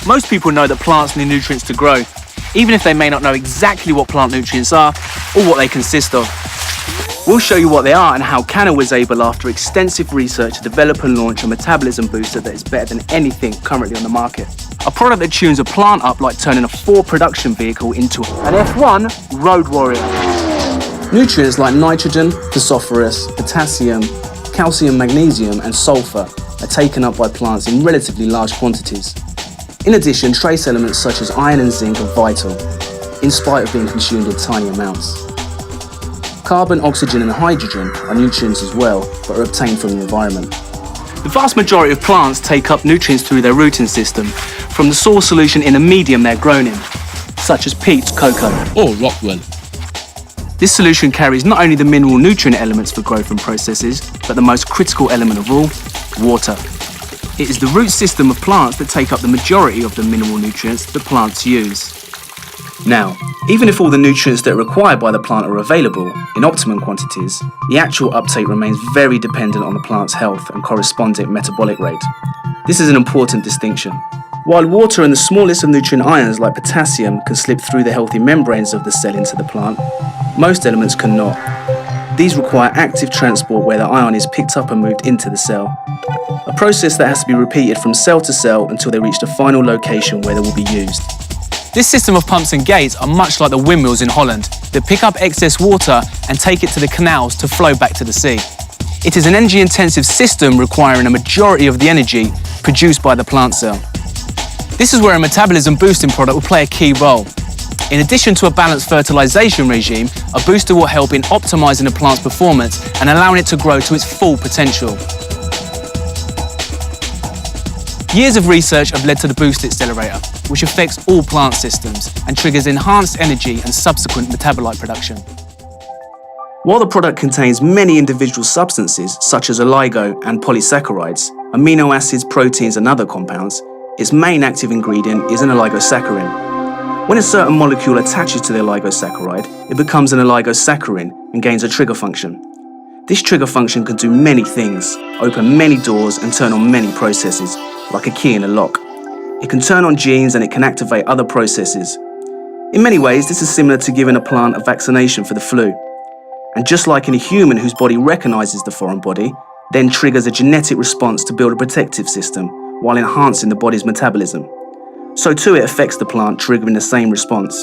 Most people know that plants need nutrients to grow, even if they may not know exactly what plant nutrients are or what they consist of. We'll show you what they are and how CANNA was able, after extensive research, to develop and launch a metabolism booster that is better than anything currently on the market. A product that tunes a plant up like turning a Ford production vehicle into an F1 road warrior. Nutrients like nitrogen, phosphorus, potassium, calcium, magnesium and sulfur are taken up by plants in relatively large quantities. In addition, trace elements such as iron and zinc are vital, in spite of being consumed in tiny amounts. Carbon, oxygen and hydrogen are nutrients as well, but are obtained from the environment. The vast majority of plants take up nutrients through their rooting system, from the soil solution in the medium they're grown in, such as peat, cocoa or rockwool. This solution carries not only the mineral nutrient elements for growth and processes, but the most critical element of all, water. It is the root system of plants that take up the majority of the mineral nutrients that plants use. Now, even if all the nutrients that are required by the plant are available in optimum quantities, the actual uptake remains very dependent on the plant's health and corresponding metabolic rate. This is an important distinction. While water and the smallest of nutrient ions like potassium can slip through the healthy membranes of the cell into the plant, most elements cannot. These require active transport where the ion is picked up and moved into the cell. A process that has to be repeated from cell to cell until they reach the final location where they will be used. This system of pumps and gates are much like the windmills in Holland that pick up excess water and take it to the canals to flow back to the sea. It is an energy-intensive system requiring a majority of the energy produced by the plant cell. This is where a metabolism boosting product will play a key role. In addition to a balanced fertilization regime, a booster will help in optimizing the plant's performance and allowing it to grow to its full potential. Years of research have led to the Boost Accelerator, which affects all plant systems and triggers enhanced energy and subsequent metabolite production. While the product contains many individual substances, such as oligo and polysaccharides, amino acids, proteins and other compounds, its main active ingredient is an oligosaccharin. When a certain molecule attaches to the oligosaccharide, it becomes an oligosaccharin and gains a trigger function. This trigger function can do many things, open many doors and turn on many processes, like a key in a lock. It can turn on genes and it can activate other processes. In many ways, this is similar to giving a plant a vaccination for the flu. And just like in a human whose body recognizes the foreign body, then triggers a genetic response to build a protective system while enhancing the body's metabolism. So too it affects the plant, triggering the same response.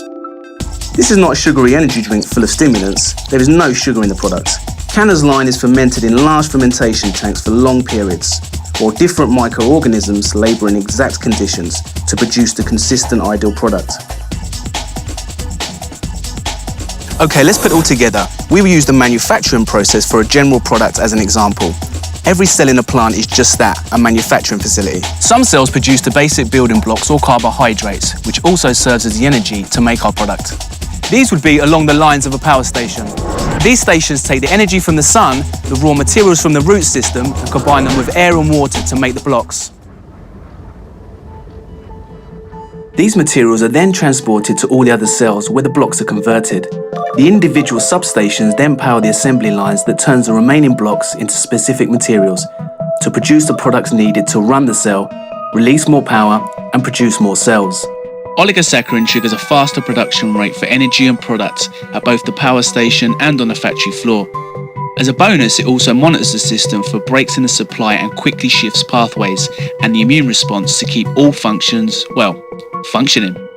This is not a sugary energy drink full of stimulants. There is no sugar in the product. CANNA's line is fermented in large fermentation tanks for long periods, while different microorganisms labour in exact conditions to produce the consistent ideal product. Okay, let's put it all together. We will use the manufacturing process for a general product as an example. Every cell in a plant is just that, a manufacturing facility. Some cells produce the basic building blocks or carbohydrates, which also serves as the energy to make our product. These would be along the lines of a power station. These stations take the energy from the sun, the raw materials from the root system, and combine them with air and water to make the blocks. These materials are then transported to all the other cells where the blocks are converted. The individual substations then power the assembly lines that turns the remaining blocks into specific materials to produce the products needed to run the cell, release more power, and produce more cells. Oligosaccharin triggers a faster production rate for energy and products at both the power station and on the factory floor. As a bonus, it also monitors the system for breaks in the supply and quickly shifts pathways and the immune response to keep all functions, well, functioning.